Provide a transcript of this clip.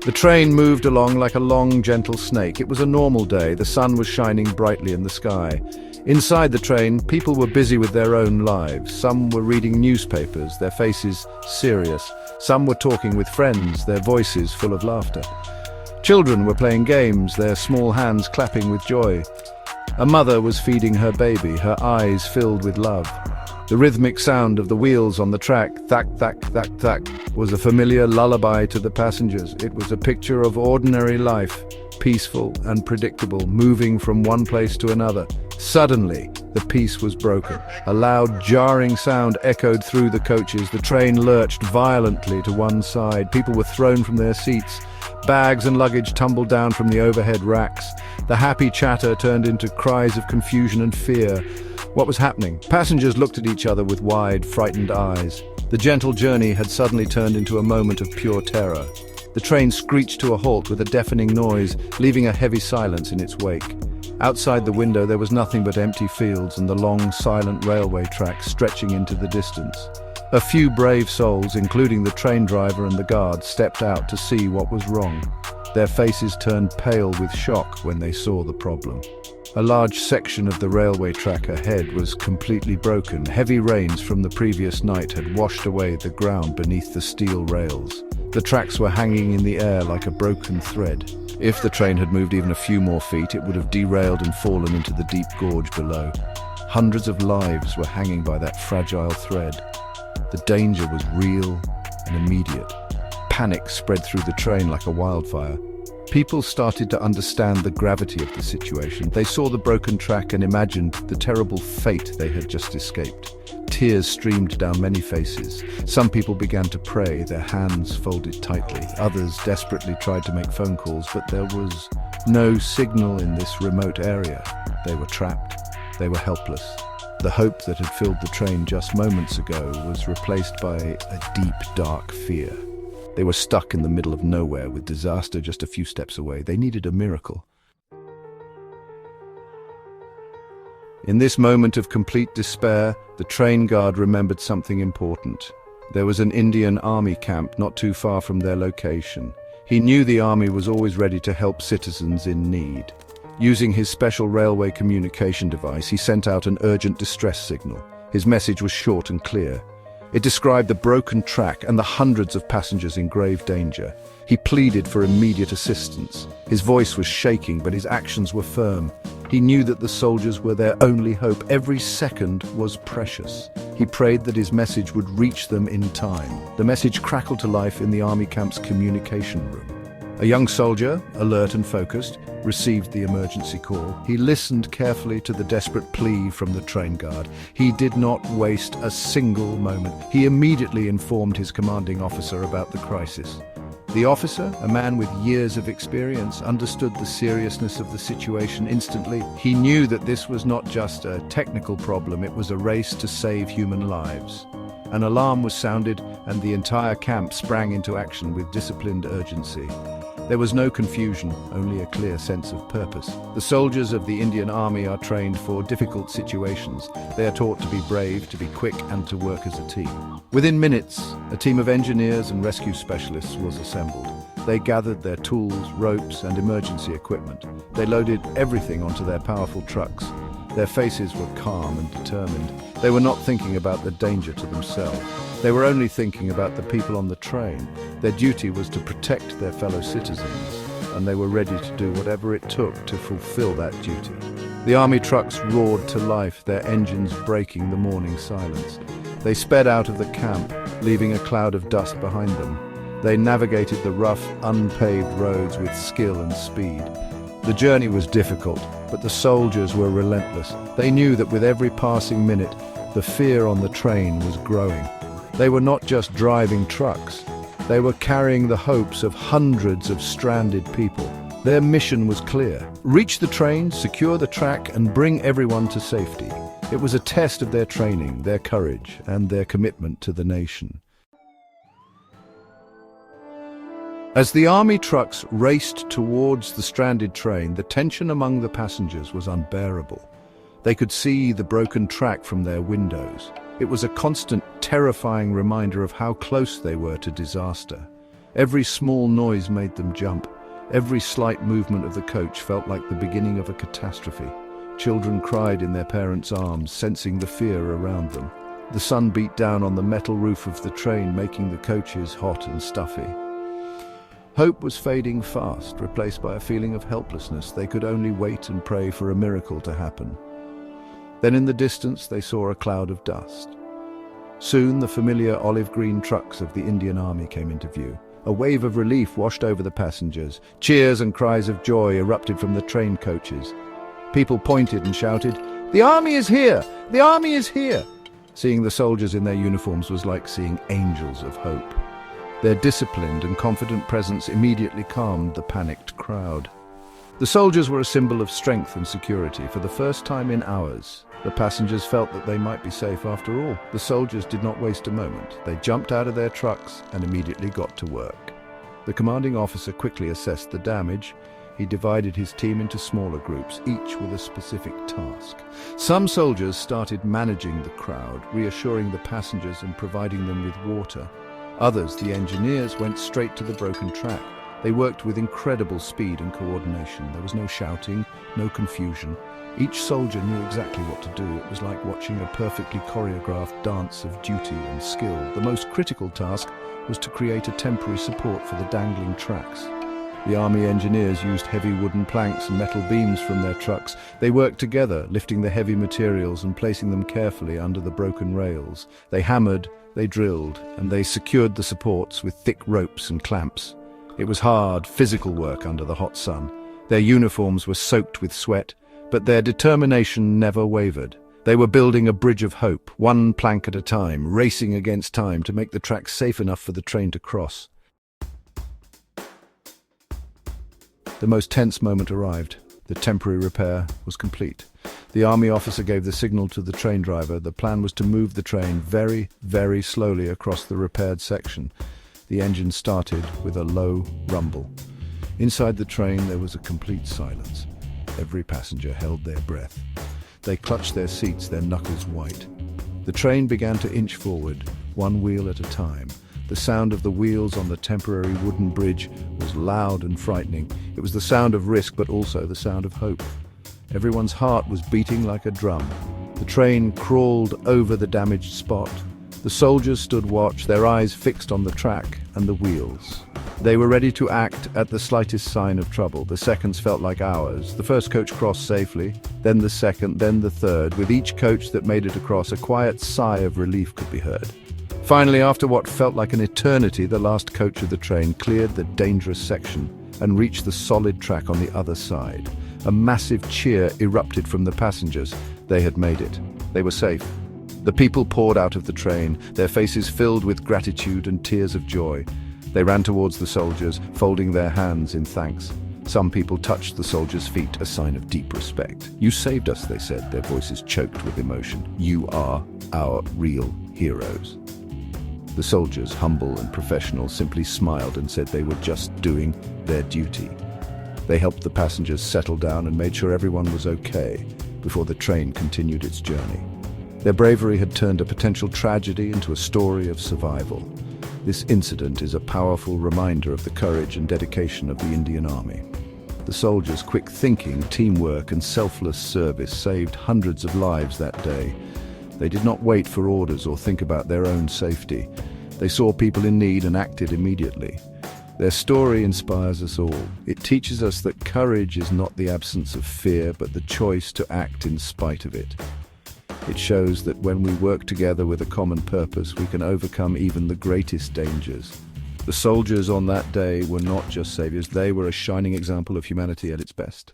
The train moved along like a long, gentle snake. It was a normal day. The sun was shining brightly in the sky. Inside the train, people were busy with their own lives. Some were reading newspapers, their faces serious. Some were talking with friends, their voices full of laughter. Children were playing games, their small hands clapping with joy. A mother was feeding her baby, her eyes filled with love. The rhythmic sound of the wheels on the track, thack, thack, thack, thack, was a familiar lullaby to the passengers. It was a picture of ordinary life, peaceful and predictable, moving from one place to another. Suddenly, the peace was broken. A loud, jarring sound echoed through the coaches. The train lurched violently to one side. People were thrown from their seats. Bags and luggage tumbled down from the overhead racks. The happy chatter turned into cries of confusion and fear. What was happening? Passengers looked at each other with wide, frightened eyes. The gentle journey had suddenly turned into a moment of pure terror. The train screeched to a halt with a deafening noise, leaving a heavy silence in its wake. Outside the window there was nothing but empty fields and the long, silent railway tracks stretching into the distance. A few brave souls, including the train driver and the guard, stepped out to see what was wrong. Their faces turned pale with shock when they saw the problem. A large section of the railway track ahead was completely broken. Heavy rains from the previous night had washed away the ground beneath the steel rails. The tracks were hanging in the air like a broken thread. If the train had moved even a few more feet, it would have derailed and fallen into the deep gorge below. Hundreds of lives were hanging by that fragile thread. The danger was real and immediate. Panic spread through the train like a wildfire. People started to understand the gravity of the situation. They saw the broken track and imagined the terrible fate they had just escaped. Tears streamed down many faces. Some people began to pray, their hands folded tightly. Others desperately tried to make phone calls, but there was no signal in this remote area. They were trapped. They were helpless. The hope that had filled the train just moments ago was replaced by a deep, dark fear. They were stuck in the middle of nowhere with disaster just a few steps away. They needed a miracle. In this moment of complete despair, the train guard remembered something important. There was an Indian army camp not too far from their location. He knew the army was always ready to help citizens in need. Using his special railway communication device, he sent out an urgent distress signal. His message was short and clear. It described the broken track and the hundreds of passengers in grave danger. He pleaded for immediate assistance. His voice was shaking, but his actions were firm. He knew that the soldiers were their only hope. Every second was precious. He prayed that his message would reach them in time. The message crackled to life in the army camp's communication room. A young soldier, alert and focused, received the emergency call. He listened carefully to the desperate plea from the train guard. He did not waste a single moment. He immediately informed his commanding officer about the crisis. The officer, a man with years of experience, understood the seriousness of the situation instantly. He knew that this was not just a technical problem, it was a race to save human lives. An alarm was sounded, and the entire camp sprang into action with disciplined urgency. There was no confusion, only a clear sense of purpose. The soldiers of the Indian Army are trained for difficult situations. They are taught to be brave, to be quick, and to work as a team. Within minutes, a team of engineers and rescue specialists was assembled. They gathered their tools, ropes, and emergency equipment. They loaded everything onto their powerful trucks. Their faces were calm and determined. They were not thinking about the danger to themselves. They were only thinking about the people on the train. Their duty was to protect their fellow citizens, and they were ready to do whatever it took to fulfill that duty. The army trucks roared to life, their engines breaking the morning silence. They sped out of the camp, leaving a cloud of dust behind them. They navigated the rough, unpaved roads with skill and speed. The journey was difficult, but the soldiers were relentless. They knew that with every passing minute, the fear on the train was growing. They were not just driving trucks. They were carrying the hopes of hundreds of stranded people. Their mission was clear: reach the train, secure the track, and bring everyone to safety. It was a test of their training, their courage, and their commitment to the nation. As the army trucks raced towards the stranded train, the tension among the passengers was unbearable. They could see the broken track from their windows. It was a constant, terrifying reminder of how close they were to disaster. Every small noise made them jump. Every slight movement of the coach felt like the beginning of a catastrophe. Children cried in their parents' arms, sensing the fear around them. The sun beat down on the metal roof of the train, making the coaches hot and stuffy. Hope was fading fast, replaced by a feeling of helplessness. They could only wait and pray for a miracle to happen. Then in the distance they saw a cloud of dust. Soon the familiar olive-green trucks of the Indian Army came into view. A wave of relief washed over the passengers. Cheers and cries of joy erupted from the train coaches. People pointed and shouted, "The army is here! The army is here!" Seeing the soldiers in their uniforms was like seeing angels of hope. Their disciplined and confident presence immediately calmed the panicked crowd. The soldiers were a symbol of strength and security. For the first time in hours, the passengers felt that they might be safe after all. The soldiers did not waste a moment. They jumped out of their trucks and immediately got to work. The commanding officer quickly assessed the damage. He divided his team into smaller groups, each with a specific task. Some soldiers started managing the crowd, reassuring the passengers and providing them with water. Others, the engineers, went straight to the broken track. They worked with incredible speed and coordination. There was no shouting, no confusion. Each soldier knew exactly what to do. It was like watching a perfectly choreographed dance of duty and skill. The most critical task was to create a temporary support for the dangling tracks. The army engineers used heavy wooden planks and metal beams from their trucks. They worked together, lifting the heavy materials and placing them carefully under the broken rails. They hammered, they drilled, and they secured the supports with thick ropes and clamps. It was hard, physical work under the hot sun. Their uniforms were soaked with sweat, but their determination never wavered. They were building a bridge of hope, one plank at a time, racing against time to make the track safe enough for the train to cross. The most tense moment arrived. The temporary repair was complete. The army officer gave the signal to the train driver. The plan was to move the train very, very slowly across the repaired section. The engine started with a low rumble. Inside the train there was a complete silence. Every passenger held their breath. They clutched their seats, their knuckles white. The train began to inch forward, one wheel at a time. The sound of the wheels on the temporary wooden bridge was loud and frightening. It was the sound of risk, but also the sound of hope. Everyone's heart was beating like a drum. The train crawled over the damaged spot. The soldiers stood watch, their eyes fixed on the track and the wheels. They were ready to act at the slightest sign of trouble. The seconds felt like hours. The first coach crossed safely, then the second, then the third. With each coach that made it across, a quiet sigh of relief could be heard. Finally, after what felt like an eternity, the last coach of the train cleared the dangerous section and reached the solid track on the other side. A massive cheer erupted from the passengers. They had made it. They were safe. The people poured out of the train, their faces filled with gratitude and tears of joy. They ran towards the soldiers, folding their hands in thanks. Some people touched the soldiers' feet, a sign of deep respect. "You saved us," they said, their voices choked with emotion. "You are our real heroes." The soldiers, humble and professional, simply smiled and said they were just doing their duty. They helped the passengers settle down and made sure everyone was okay before the train continued its journey. Their bravery had turned a potential tragedy into a story of survival. This incident is a powerful reminder of the courage and dedication of the Indian Army. The soldiers' quick thinking, teamwork, and selfless service saved hundreds of lives that day. They did not wait for orders or think about their own safety. They saw people in need and acted immediately. Their story inspires us all. It teaches us that courage is not the absence of fear, but the choice to act in spite of it. It shows that when we work together with a common purpose, we can overcome even the greatest dangers. The soldiers on that day were not just saviors, they were a shining example of humanity at its best.